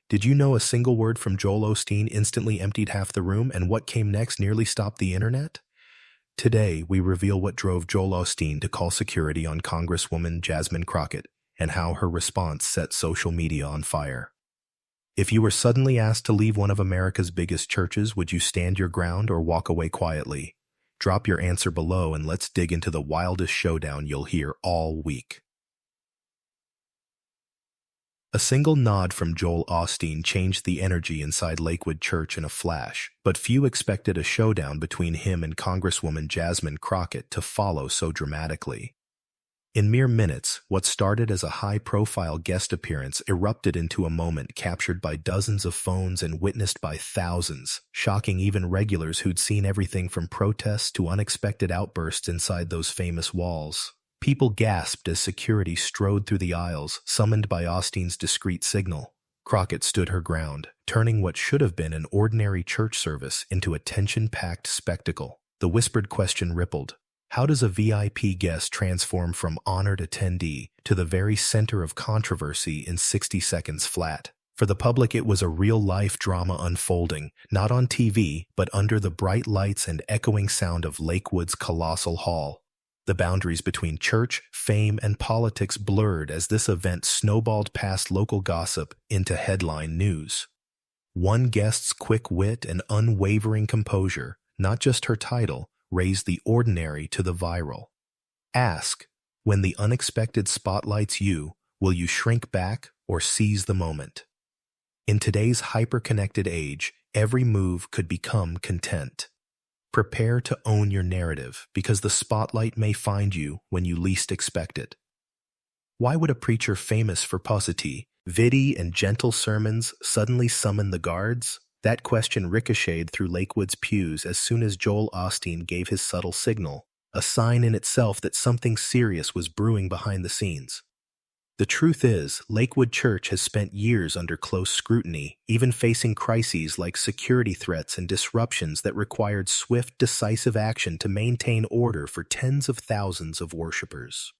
Did you know a single word from Joel Osteen instantly emptied half the room, and what came next nearly stopped the internet? Today, we reveal what drove Joel Osteen to call security on Congresswoman Jasmine Crockett and how her response set social media on fire. If you were suddenly asked to leave one of America's biggest churches, would you stand your ground or walk away quietly? Drop your answer below and let's dig into the wildest showdown you'll hear all week. A single nod from Joel Osteen changed the energy inside Lakewood Church in a flash, but few expected a showdown between him and Congresswoman Jasmine Crockett to follow so dramatically. In mere minutes, what started as a high-profile guest appearance erupted into a moment captured by dozens of phones and witnessed by thousands, shocking even regulars who'd seen everything from protests to unexpected outbursts inside those famous walls. People gasped as security strode through the aisles, summoned by Osteen's discreet signal. Crockett stood her ground, turning what should have been an ordinary church service into a tension-packed spectacle. The whispered question rippled. How does a VIP guest transform from honored attendee to the very center of controversy in 60 seconds flat? For the public, it was a real-life drama unfolding, not on TV, but under the bright lights and echoing sound of Lakewood's colossal hall. The boundaries between church, fame, and politics blurred as this event snowballed past local gossip into headline news. One guest's quick wit and unwavering composure, not just her title, raised the ordinary to the viral. Ask, when the unexpected spotlights you, will you shrink back or seize the moment? In today's hyper-connected age, every move could become content. Prepare to own your narrative, because the spotlight may find you when you least expect it. Why would a preacher famous for paucity, witty, and gentle sermons suddenly summon the guards? That question ricocheted through Lakewood's pews as soon as Joel Osteen gave his subtle signal, a sign in itself that something serious was brewing behind the scenes. The truth is, Lakewood Church has spent years under close scrutiny, even facing crises like security threats and disruptions that required swift, decisive action to maintain order for tens of thousands of worshipers.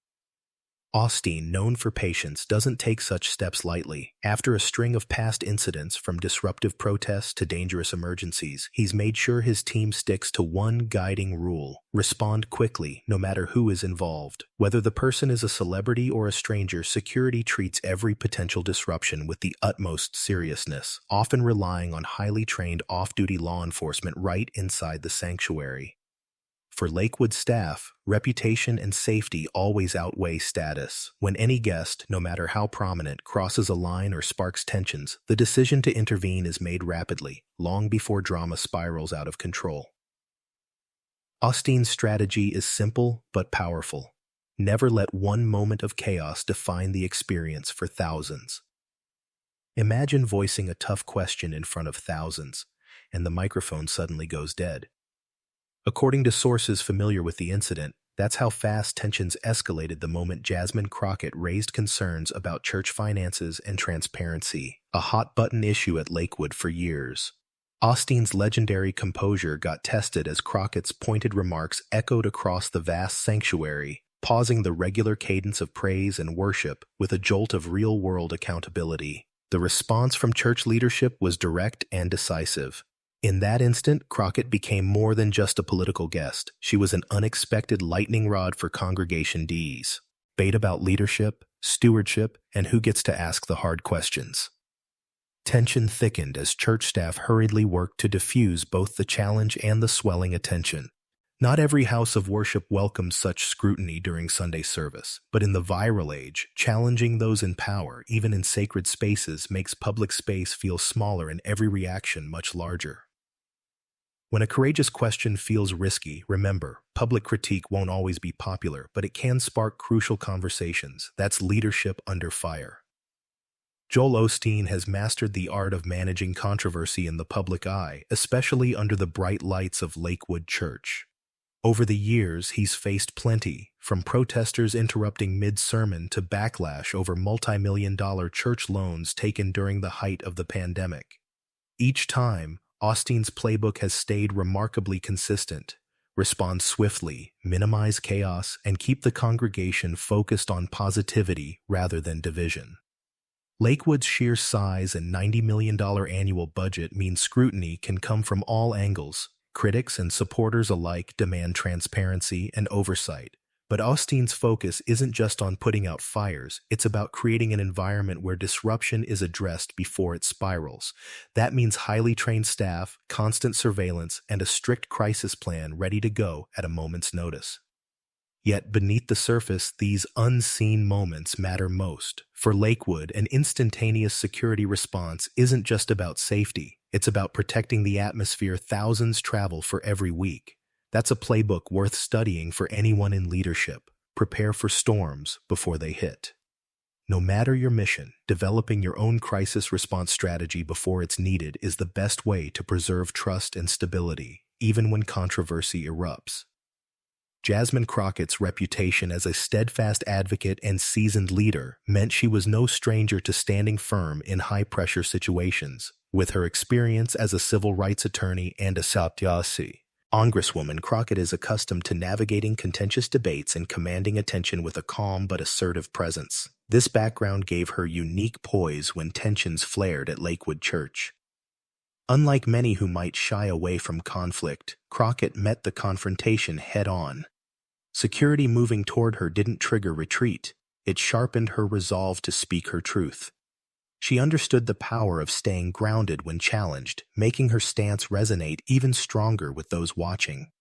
Osteen, known for patience, doesn't take such steps lightly. After a string of past incidents, from disruptive protests to dangerous emergencies, he's made sure his team sticks to one guiding rule: respond quickly, no matter who is involved. Whether the person is a celebrity or a stranger, security treats every potential disruption with the utmost seriousness, often relying on highly trained off-duty law enforcement right inside the sanctuary. For Lakewood staff, reputation and safety always outweigh status. When any guest, no matter how prominent, crosses a line or sparks tensions, the decision to intervene is made rapidly, long before drama spirals out of control. Osteen's strategy is simple but powerful. Never let one moment of chaos define the experience for thousands. Imagine voicing a tough question in front of thousands, and the microphone suddenly goes dead. According to sources familiar with the incident, that's how fast tensions escalated the moment Jasmine Crockett raised concerns about church finances and transparency, a hot-button issue at Lakewood for years. Osteen's legendary composure got tested as Crockett's pointed remarks echoed across the vast sanctuary, pausing the regular cadence of praise and worship with a jolt of real-world accountability. The response from church leadership was direct and decisive. In that instant, Crockett became more than just a political guest. She was an unexpected lightning rod for congregation Ds. Debate about leadership, stewardship, and who gets to ask the hard questions. Tension thickened as church staff hurriedly worked to diffuse both the challenge and the swelling attention. Not every house of worship welcomes such scrutiny during Sunday service, but in the viral age, challenging those in power, even in sacred spaces, makes public space feel smaller and every reaction much larger. When a courageous question feels risky, remember, public critique won't always be popular, but it can spark crucial conversations. That's leadership under fire. Joel Osteen has mastered the art of managing controversy in the public eye, especially under the bright lights of Lakewood Church. Over the years, he's faced plenty, from protesters interrupting mid-sermon to backlash over multi-million-dollar church loans taken during the height of the pandemic. Each time, Osteen's playbook has stayed remarkably consistent: respond swiftly, minimize chaos, and keep the congregation focused on positivity rather than division. Lakewood's sheer size and $90 million annual budget mean scrutiny can come from all angles. Critics and supporters alike demand transparency and oversight. But Osteen's focus isn't just on putting out fires, it's about creating an environment where disruption is addressed before it spirals. That means highly trained staff, constant surveillance, and a strict crisis plan ready to go at a moment's notice. Yet beneath the surface, these unseen moments matter most. For Lakewood, an instantaneous security response isn't just about safety. It's about protecting the atmosphere thousands travel for every week. That's a playbook worth studying for anyone in leadership. Prepare for storms before they hit. No matter your mission, developing your own crisis response strategy before it's needed is the best way to preserve trust and stability, even when controversy erupts. Jasmine Crockett's reputation as a steadfast advocate and seasoned leader meant she was no stranger to standing firm in high-pressure situations. With her experience as a civil rights attorney and a Congresswoman, Crockett is accustomed to navigating contentious debates and commanding attention with a calm but assertive presence. This background gave her unique poise when tensions flared at Lakewood Church. Unlike many who might shy away from conflict, Crockett met the confrontation head-on. Security moving toward her didn't trigger retreat. It sharpened her resolve to speak her truth. She understood the power of staying grounded when challenged, making her stance resonate even stronger with those watching.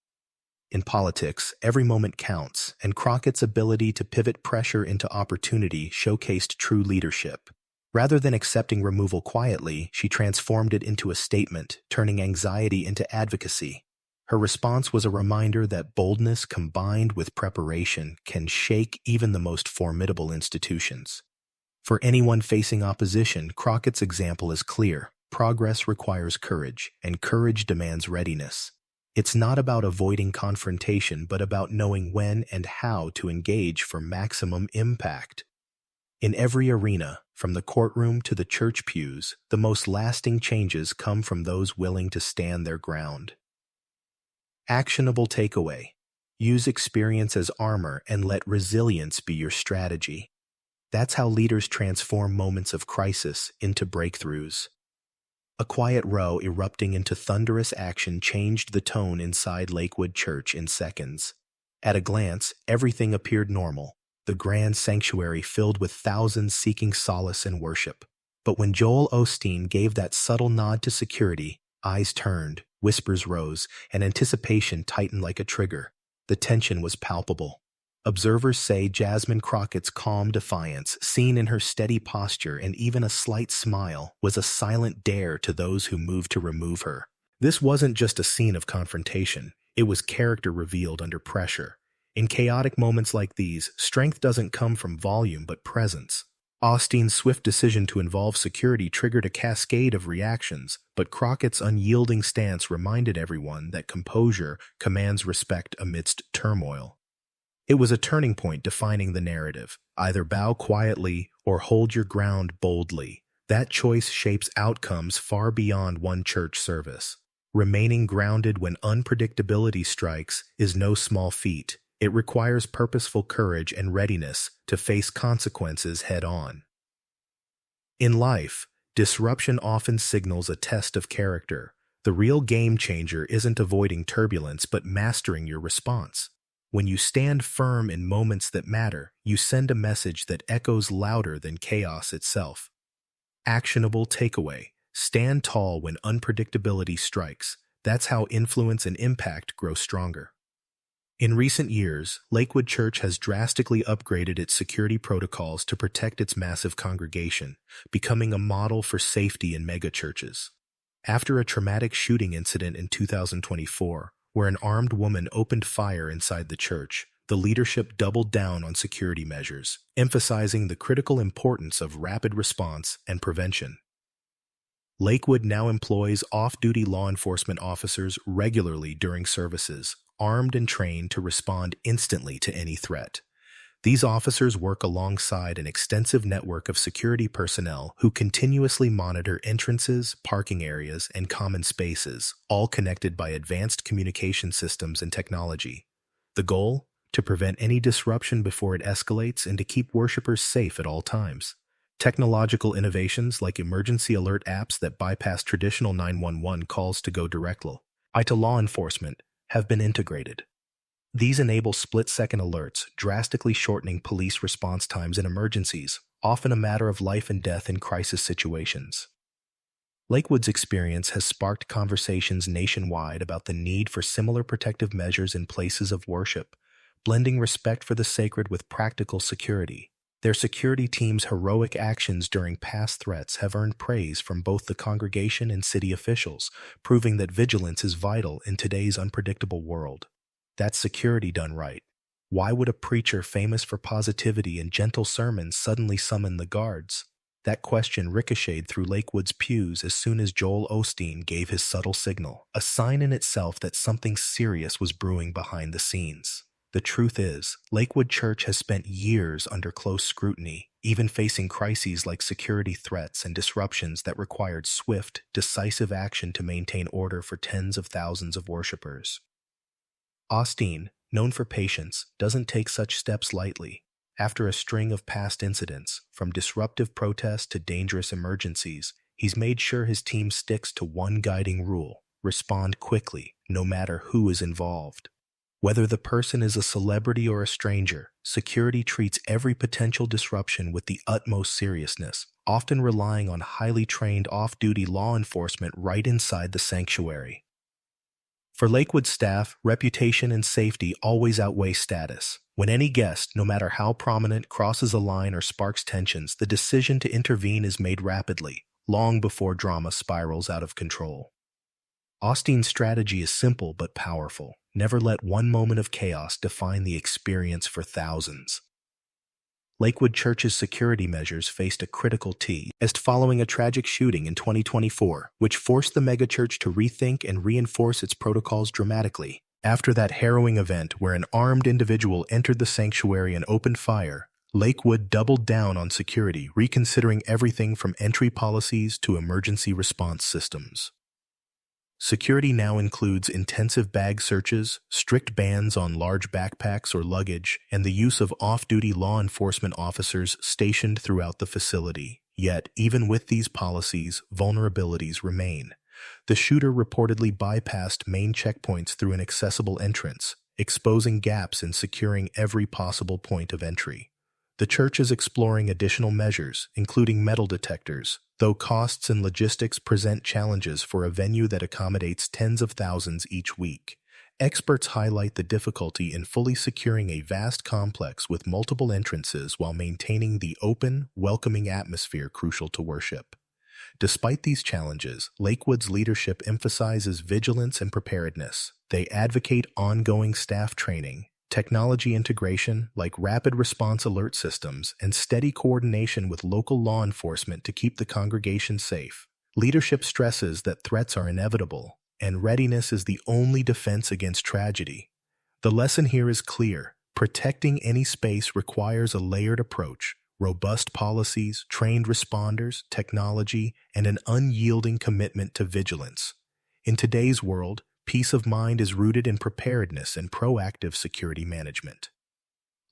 In politics, every moment counts, and Crockett's ability to pivot pressure into opportunity showcased true leadership. Rather than accepting removal quietly, she transformed it into a statement, turning anxiety into advocacy. Her response was a reminder that boldness combined with preparation can shake even the most formidable institutions. For anyone facing opposition, Crockett's example is clear. Progress requires courage, and courage demands readiness. It's not about avoiding confrontation, but about knowing when and how to engage for maximum impact. In every arena, from the courtroom to the church pews, the most lasting changes come from those willing to stand their ground. Actionable takeaway: use experience as armor and let resilience be your strategy. That's how leaders transform moments of crisis into breakthroughs. A quiet row erupting into thunderous action changed the tone inside Lakewood Church in seconds. At a glance, everything appeared normal, the grand sanctuary filled with thousands seeking solace and worship. But when Joel Osteen gave that subtle nod to security, eyes turned, whispers rose, and anticipation tightened like a trigger. The tension was palpable. Observers say Jasmine Crockett's calm defiance, seen in her steady posture and even a slight smile, was a silent dare to those who moved to remove her. This wasn't just a scene of confrontation. It was character revealed under pressure. In chaotic moments like these, strength doesn't come from volume but presence. Osteen's swift decision to involve security triggered a cascade of reactions, but Crockett's unyielding stance reminded everyone that composure commands respect amidst turmoil. It was a turning point defining the narrative. Either bow quietly or hold your ground boldly. That choice shapes outcomes far beyond one church service. Remaining grounded when unpredictability strikes is no small feat. It requires purposeful courage and readiness to face consequences head-on. In life, disruption often signals a test of character. The real game changer isn't avoiding turbulence but mastering your response. When you stand firm in moments that matter, you send a message that echoes louder than chaos itself. Actionable takeaway: stand tall when unpredictability strikes. That's how influence and impact grow stronger. In recent years, Lakewood Church has drastically upgraded its security protocols to protect its massive congregation, becoming a model for safety in megachurches. After a traumatic shooting incident in 2024, where an armed woman opened fire inside the church, the leadership doubled down on security measures, emphasizing the critical importance of rapid response and prevention. Lakewood now employs off-duty law enforcement officers regularly during services, armed and trained to respond instantly to any threat. These officers work alongside an extensive network of security personnel who continuously monitor entrances, parking areas, and common spaces, all connected by advanced communication systems and technology. The goal? To prevent any disruption before it escalates and to keep worshipers safe at all times. Technological innovations like emergency alert apps that bypass traditional 911 calls to go directly to law enforcement have been integrated. These enable split-second alerts, drastically shortening police response times in emergencies, often a matter of life and death in crisis situations. Lakewood's experience has sparked conversations nationwide about the need for similar protective measures in places of worship, blending respect for the sacred with practical security. Their security team's heroic actions during past threats have earned praise from both the congregation and city officials, proving that vigilance is vital in today's unpredictable world. That's security done right. Why would a preacher famous for positivity and gentle sermons suddenly summon the guards? That question ricocheted through Lakewood's pews as soon as Joel Osteen gave his subtle signal, a sign in itself that something serious was brewing behind the scenes. The truth is, Lakewood Church has spent years under close scrutiny, even facing crises like security threats and disruptions that required swift, decisive action to maintain order for tens of thousands of worshipers. Osteen, known for patience, doesn't take such steps lightly. After a string of past incidents, from disruptive protests to dangerous emergencies, he's made sure his team sticks to one guiding rule: respond quickly, no matter who is involved. Whether the person is a celebrity or a stranger, security treats every potential disruption with the utmost seriousness, often relying on highly trained off-duty law enforcement right inside the sanctuary. For Lakewood staff, reputation and safety always outweigh status. When any guest, no matter how prominent, crosses a line or sparks tensions, the decision to intervene is made rapidly, long before drama spirals out of control. Osteen's strategy is simple but powerful. Never let one moment of chaos define the experience for thousands. Lakewood Church's security measures faced a critical test following a tragic shooting in 2024, which forced the megachurch to rethink and reinforce its protocols dramatically. After that harrowing event where an armed individual entered the sanctuary and opened fire, Lakewood doubled down on security, reconsidering everything from entry policies to emergency response systems. Security now includes intensive bag searches, strict bans on large backpacks or luggage, and the use of off-duty law enforcement officers stationed throughout the facility. Yet, even with these policies, vulnerabilities remain. The shooter reportedly bypassed main checkpoints through an accessible entrance, exposing gaps in securing every possible point of entry. The church is exploring additional measures, including metal detectors, though costs and logistics present challenges for a venue that accommodates tens of thousands each week. Experts highlight the difficulty in fully securing a vast complex with multiple entrances while maintaining the open, welcoming atmosphere crucial to worship. Despite these challenges, Lakewood's leadership emphasizes vigilance and preparedness. They advocate ongoing staff training, technology integration like rapid response alert systems, and steady coordination with local law enforcement to keep the congregation safe. Leadership stresses that threats are inevitable, and readiness is the only defense against tragedy. The lesson here is clear. Protecting any space requires a layered approach: robust policies, trained responders, technology, and an unyielding commitment to vigilance. In today's world, peace of mind is rooted in preparedness and proactive security management.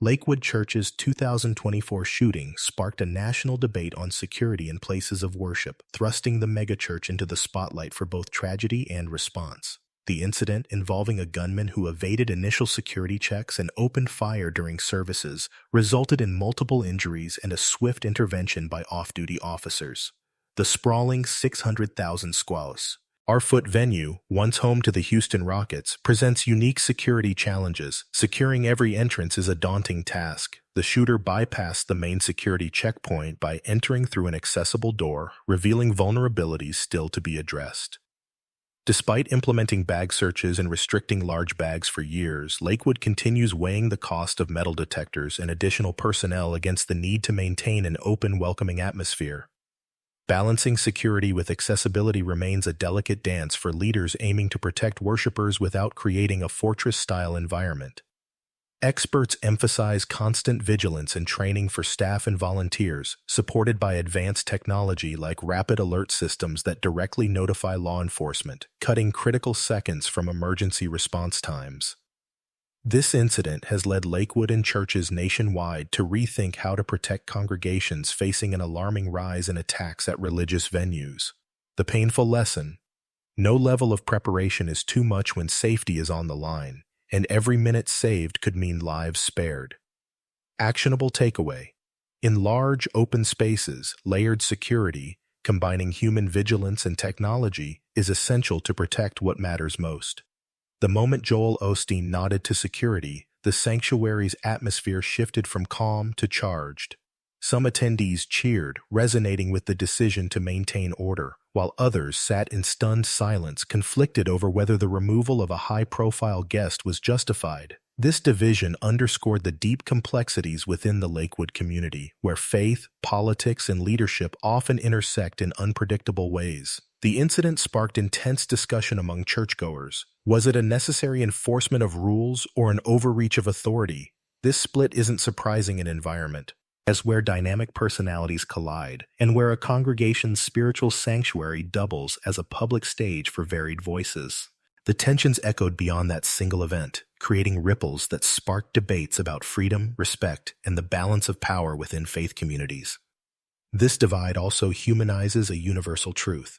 Lakewood Church's 2024 shooting sparked a national debate on security in places of worship, thrusting the megachurch into the spotlight for both tragedy and response. The incident, involving a gunman who evaded initial security checks and opened fire during services, resulted in multiple injuries and a swift intervention by off-duty officers. The sprawling 600,000 squaws Our-foot venue, once home to the Houston Rockets, presents unique security challenges. Securing every entrance is a daunting task. The shooter bypassed the main security checkpoint by entering through an accessible door, revealing vulnerabilities still to be addressed. Despite implementing bag searches and restricting large bags for years, Lakewood continues weighing the cost of metal detectors and additional personnel against the need to maintain an open, welcoming atmosphere. Balancing security with accessibility remains a delicate dance for leaders aiming to protect worshipers without creating a fortress-style environment. Experts emphasize constant vigilance and training for staff and volunteers, supported by advanced technology like rapid alert systems that directly notify law enforcement, cutting critical seconds from emergency response times. This incident has led Lakewood and churches nationwide to rethink how to protect congregations facing an alarming rise in attacks at religious venues. The painful lesson: no level of preparation is too much when safety is on the line, and every minute saved could mean lives spared. Actionable takeaway: in large, open spaces, layered security, combining human vigilance and technology, is essential to protect what matters most. The moment Joel Osteen nodded to security, the sanctuary's atmosphere shifted from calm to charged. Some attendees cheered, resonating with the decision to maintain order, while others sat in stunned silence, conflicted over whether the removal of a high-profile guest was justified. This division underscored the deep complexities within the Lakewood community, where faith, politics, and leadership often intersect in unpredictable ways. The incident sparked intense discussion among churchgoers. Was it a necessary enforcement of rules or an overreach of authority? This split isn't surprising in environment, as where dynamic personalities collide, and where a congregation's spiritual sanctuary doubles as a public stage for varied voices. The tensions echoed beyond that single event, creating ripples that sparked debates about freedom, respect, and the balance of power within faith communities. This divide also humanizes a universal truth.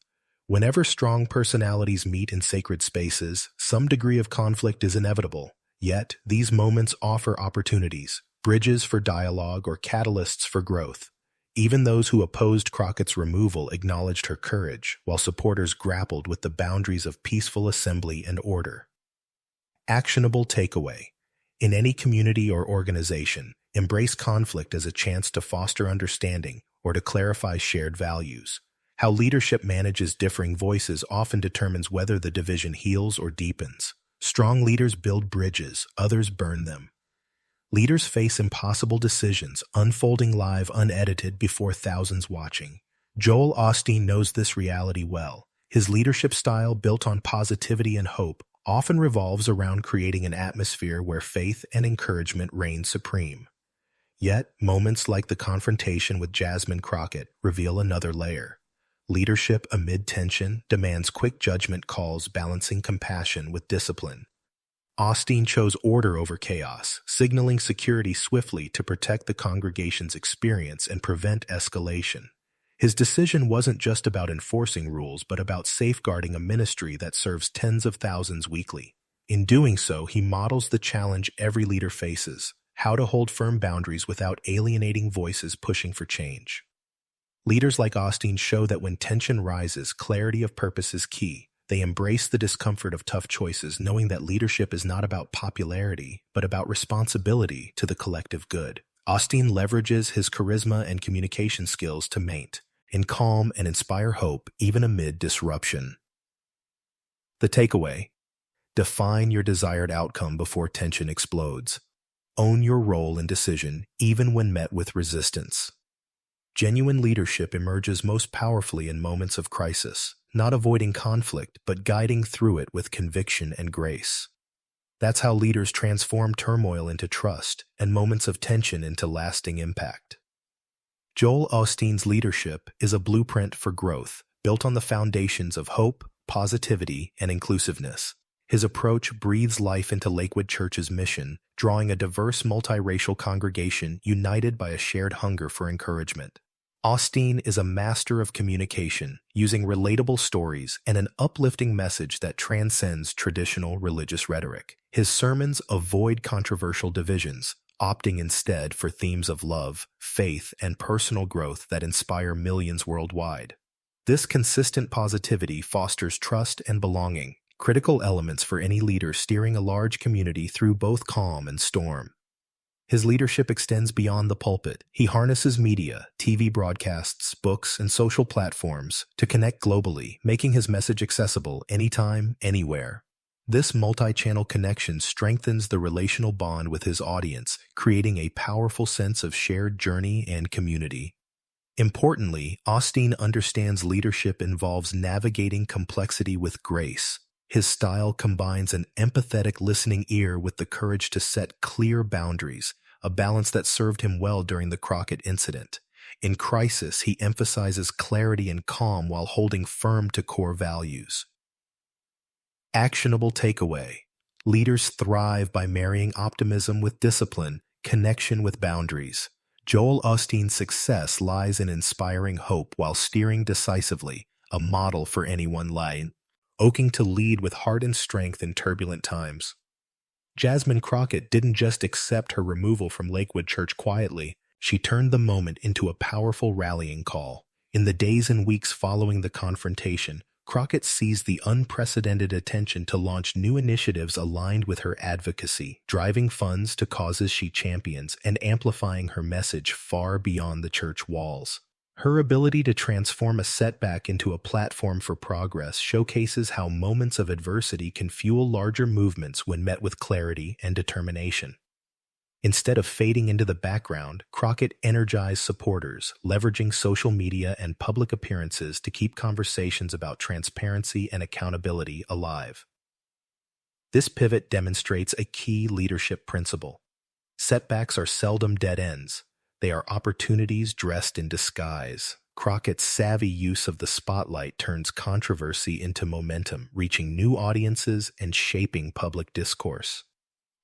Whenever strong personalities meet in sacred spaces, some degree of conflict is inevitable. Yet, these moments offer opportunities, bridges for dialogue or catalysts for growth. Even those who opposed Crockett's removal acknowledged her courage, while supporters grappled with the boundaries of peaceful assembly and order. Actionable takeaway: in any community or organization, embrace conflict as a chance to foster understanding or to clarify shared values. How leadership manages differing voices often determines whether the division heals or deepens. Strong leaders build bridges, others burn them. Leaders face impossible decisions, unfolding live unedited before thousands watching. Joel Osteen knows this reality well. His leadership style, built on positivity and hope, often revolves around creating an atmosphere where faith and encouragement reign supreme. Yet, moments like the confrontation with Jasmine Crockett reveal another layer. Leadership amid tension demands quick judgment calls, balancing compassion with discipline. Osteen chose order over chaos, signaling security swiftly to protect the congregation's experience and prevent escalation. His decision wasn't just about enforcing rules, but about safeguarding a ministry that serves tens of thousands weekly. In doing so, he models the challenge every leader faces: how to hold firm boundaries without alienating voices pushing for change. Leaders like Osteen show that when tension rises, clarity of purpose is key. They embrace the discomfort of tough choices, knowing that leadership is not about popularity, but about responsibility to the collective good. Osteen leverages his charisma and communication skills to maintain calm and inspire hope even amid disruption. The takeaway: define your desired outcome before tension explodes. Own your role and decision, even when met with resistance. Genuine leadership emerges most powerfully in moments of crisis, not avoiding conflict, but guiding through it with conviction and grace. That's how leaders transform turmoil into trust and moments of tension into lasting impact. Joel Osteen's leadership is a blueprint for growth, built on the foundations of hope, positivity, and inclusiveness. His approach breathes life into Lakewood Church's mission, drawing a diverse multiracial congregation united by a shared hunger for encouragement. Osteen is a master of communication, using relatable stories and an uplifting message that transcends traditional religious rhetoric. His sermons avoid controversial divisions, opting instead for themes of love, faith, and personal growth that inspire millions worldwide. This consistent positivity fosters trust and belonging, critical elements for any leader steering a large community through both calm and storm. His leadership extends beyond the pulpit. He harnesses media, TV broadcasts, books, and social platforms to connect globally, making his message accessible anytime, anywhere. This multi-channel connection strengthens the relational bond with his audience, creating a powerful sense of shared journey and community. Importantly, Osteen understands leadership involves navigating complexity with grace. His style combines an empathetic listening ear with the courage to set clear boundaries, a balance that served him well during the Crockett incident. In crisis, he emphasizes clarity and calm while holding firm to core values. Actionable takeaway: Leaders thrive by marrying optimism with discipline, connection with boundaries. Joel Osteen's success lies in inspiring hope while steering decisively, a model for anyone looking to lead with heart and strength in turbulent times. Jasmine Crockett didn't just accept her removal from Lakewood Church quietly, she turned the moment into a powerful rallying call. In the days and weeks following the confrontation, Crockett seized the unprecedented attention to launch new initiatives aligned with her advocacy, driving funds to causes she champions and amplifying her message far beyond the church walls. Her ability to transform a setback into a platform for progress showcases how moments of adversity can fuel larger movements when met with clarity and determination. Instead of fading into the background, Crockett energized supporters, leveraging social media and public appearances to keep conversations about transparency and accountability alive. This pivot demonstrates a key leadership principle. Setbacks are seldom dead ends. They are opportunities dressed in disguise. Crockett's savvy use of the spotlight turns controversy into momentum, reaching new audiences and shaping public discourse.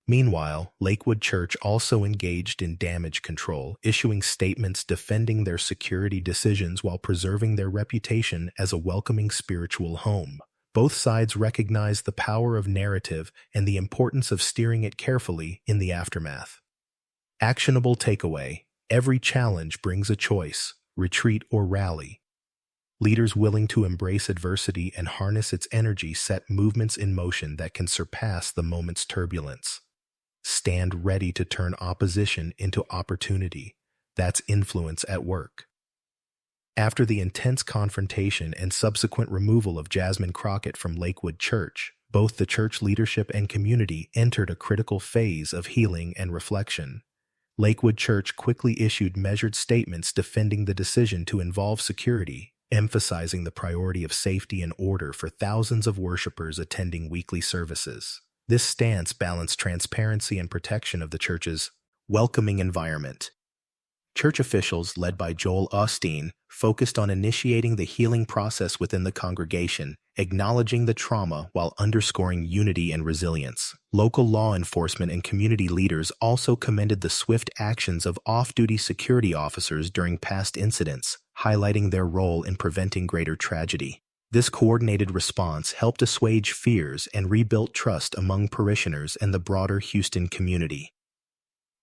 Meanwhile, Lakewood Church also engaged in damage control, issuing statements defending their security decisions while preserving their reputation as a welcoming spiritual home. Both sides recognized the power of narrative and the importance of steering it carefully in the aftermath. Actionable takeaway: every challenge brings a choice, retreat or rally. Leaders willing to embrace adversity and harness its energy set movements in motion that can surpass the moment's turbulence. Stand ready to turn opposition into opportunity. That's influence at work. After the intense confrontation and subsequent removal of Jasmine Crockett from Lakewood Church, both the church leadership and community entered a critical phase of healing and reflection. Lakewood Church quickly issued measured statements defending the decision to involve security, emphasizing the priority of safety and order for thousands of worshipers attending weekly services. This stance balanced transparency and protection of the church's welcoming environment. Church officials, led by Joel Osteen, focused on initiating the healing process within the congregation, acknowledging the trauma while underscoring unity and resilience. Local law enforcement and community leaders also commended the swift actions of off-duty security officers during past incidents, highlighting their role in preventing greater tragedy. This coordinated response helped assuage fears and rebuild trust among parishioners and the broader Houston community.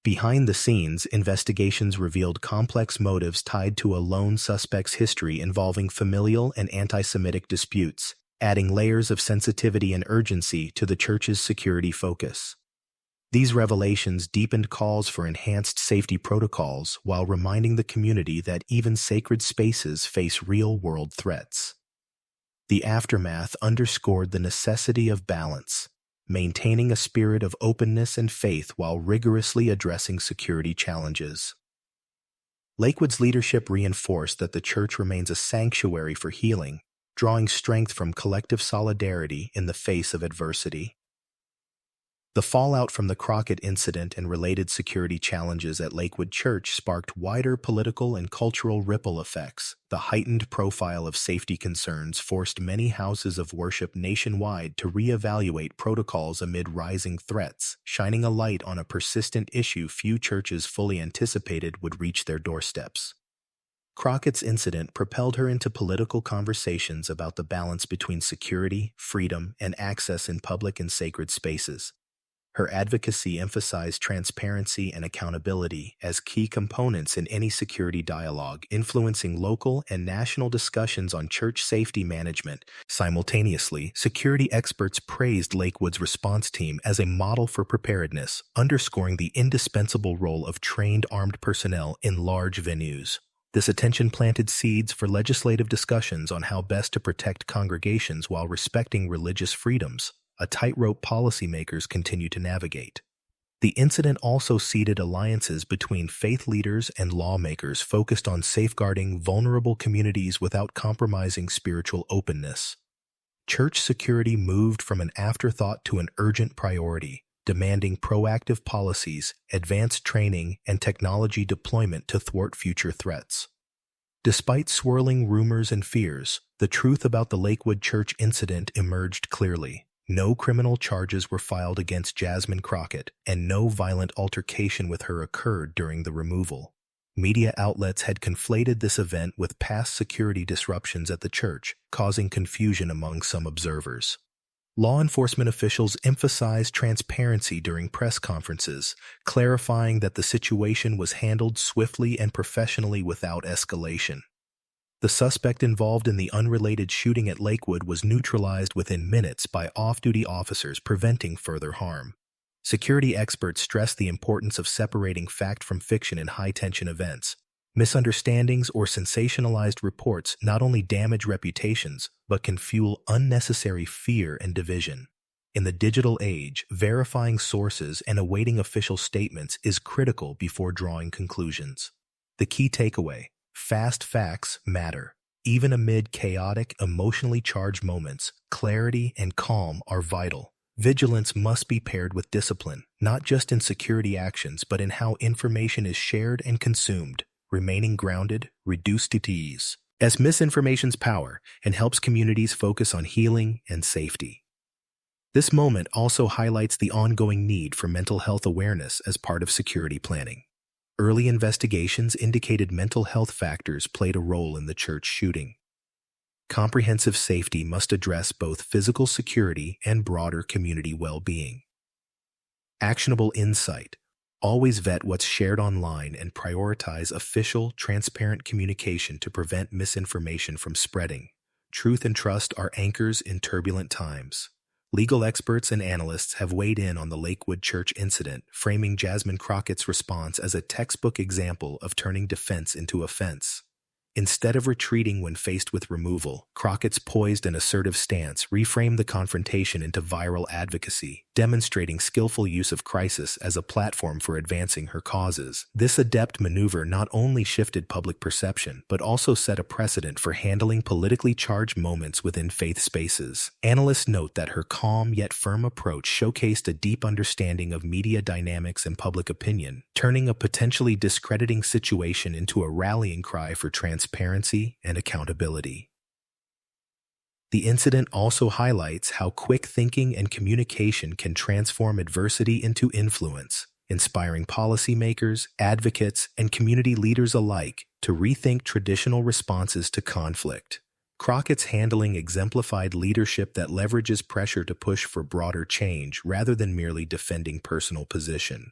Behind the scenes, investigations revealed complex motives tied to a lone suspect's history involving familial and anti-Semitic disputes, adding layers of sensitivity and urgency to the church's security focus. These revelations deepened calls for enhanced safety protocols while reminding the community that even sacred spaces face real-world threats. The aftermath underscored the necessity of balance, maintaining a spirit of openness and faith while rigorously addressing security challenges. Lakewood's leadership reinforced that the church remains a sanctuary for healing, drawing strength from collective solidarity in the face of adversity. The fallout from the Crockett incident and related security challenges at Lakewood Church sparked wider political and cultural ripple effects. The heightened profile of safety concerns forced many houses of worship nationwide to reevaluate protocols amid rising threats, shining a light on a persistent issue few churches fully anticipated would reach their doorsteps. Crockett's incident propelled her into political conversations about the balance between security, freedom, and access in public and sacred spaces. Her advocacy emphasized transparency and accountability as key components in any security dialogue, influencing local and national discussions on church safety management. Simultaneously, security experts praised Lakewood's response team as a model for preparedness, underscoring the indispensable role of trained armed personnel in large venues. This attention planted seeds for legislative discussions on how best to protect congregations while respecting religious freedoms, a tightrope policymakers continue to navigate. The incident also seeded alliances between faith leaders and lawmakers focused on safeguarding vulnerable communities without compromising spiritual openness. Church security moved from an afterthought to an urgent priority, demanding proactive policies, advanced training, and technology deployment to thwart future threats. Despite swirling rumors and fears, the truth about the Lakewood Church incident emerged clearly. No criminal charges were filed against Jasmine Crockett, and no violent altercation with her occurred during the removal. Media outlets had conflated this event with past security disruptions at the church, causing confusion among some observers. Law enforcement officials emphasized transparency during press conferences, clarifying that the situation was handled swiftly and professionally without escalation. The suspect involved in the unrelated shooting at Lakewood was neutralized within minutes by off-duty officers, preventing further harm. Security experts stressed the importance of separating fact from fiction in high-tension events. Misunderstandings or sensationalized reports not only damage reputations, but can fuel unnecessary fear and division. In the digital age, verifying sources and awaiting official statements is critical before drawing conclusions. The key takeaway: fast facts matter. Even amid chaotic, emotionally charged moments, clarity and calm are vital. Vigilance must be paired with discipline, not just in security actions, but in how information is shared and consumed. Remaining grounded, reduced to ease, as misinformation's power, and helps communities focus on healing and safety. This moment also highlights the ongoing need for mental health awareness as part of security planning. Early investigations indicated mental health factors played a role in the church shooting. Comprehensive safety must address both physical security and broader community well-being. Actionable insight: always vet what's shared online and prioritize official, transparent communication to prevent misinformation from spreading. Truth and trust are anchors in turbulent times. Legal experts and analysts have weighed in on the Lakewood Church incident, framing Jasmine Crockett's response as a textbook example of turning defense into offense. Instead of retreating when faced with removal, Crockett's poised and assertive stance reframed the confrontation into viral advocacy, demonstrating skillful use of crisis as a platform for advancing her causes. This adept maneuver not only shifted public perception, but also set a precedent for handling politically charged moments within faith spaces. Analysts note that her calm yet firm approach showcased a deep understanding of media dynamics and public opinion, turning a potentially discrediting situation into a rallying cry for transparency and accountability. The incident also highlights how quick thinking and communication can transform adversity into influence, inspiring policymakers, advocates, and community leaders alike to rethink traditional responses to conflict. Crockett's handling exemplified leadership that leverages pressure to push for broader change rather than merely defending personal position.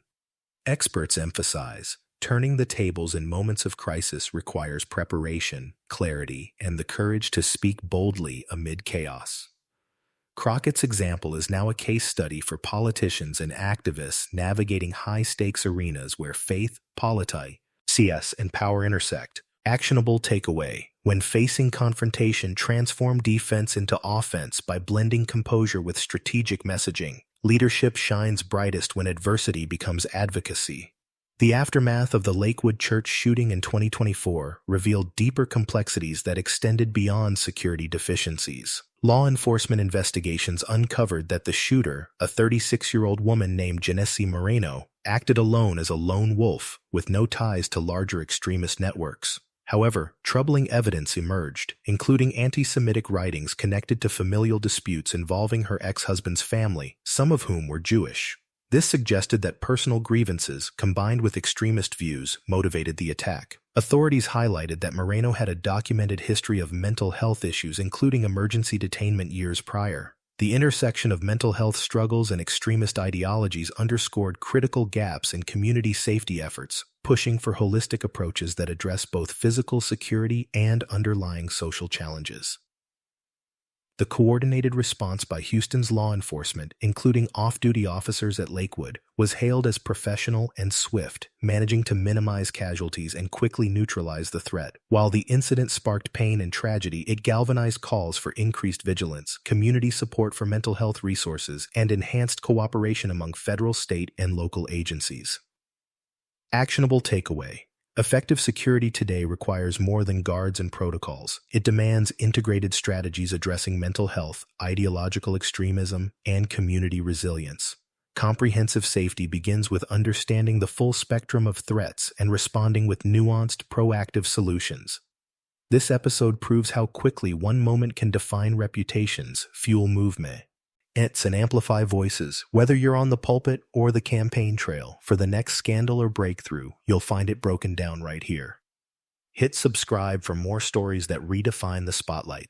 Experts emphasize, turning the tables in moments of crisis requires preparation, clarity, and the courage to speak boldly amid chaos. Crockett's example is now a case study for politicians and activists navigating high-stakes arenas where faith, politics, and power intersect. Actionable takeaway: when facing confrontation, transform defense into offense by blending composure with strategic messaging. Leadership shines brightest when adversity becomes advocacy. The aftermath of the Lakewood Church shooting in 2024 revealed deeper complexities that extended beyond security deficiencies. Law enforcement investigations uncovered that the shooter, a 36-year-old woman named Jasmine Moreno, acted alone as a lone wolf with no ties to larger extremist networks. However, troubling evidence emerged, including anti-Semitic writings connected to familial disputes involving her ex-husband's family, some of whom were Jewish. This suggested that personal grievances, combined with extremist views, motivated the attack. Authorities highlighted that Moreno had a documented history of mental health issues, including emergency detainment years prior. The intersection of mental health struggles and extremist ideologies underscored critical gaps in community safety efforts, pushing for holistic approaches that address both physical security and underlying social challenges. The coordinated response by Houston's law enforcement, including off-duty officers at Lakewood, was hailed as professional and swift, managing to minimize casualties and quickly neutralize the threat. While the incident sparked pain and tragedy, it galvanized calls for increased vigilance, community support for mental health resources, and enhanced cooperation among federal, state, and local agencies. Actionable takeaway: effective security today requires more than guards and protocols. It demands integrated strategies addressing mental health, ideological extremism, and community resilience. Comprehensive safety begins with understanding the full spectrum of threats and responding with nuanced, proactive solutions. This episode proves how quickly one moment can define reputations, fuel movement, hits and amplify voices. Whether you're on the pulpit or the campaign trail, for the next scandal or breakthrough, you'll find it broken down right here. Hit subscribe for more stories that redefine the spotlight.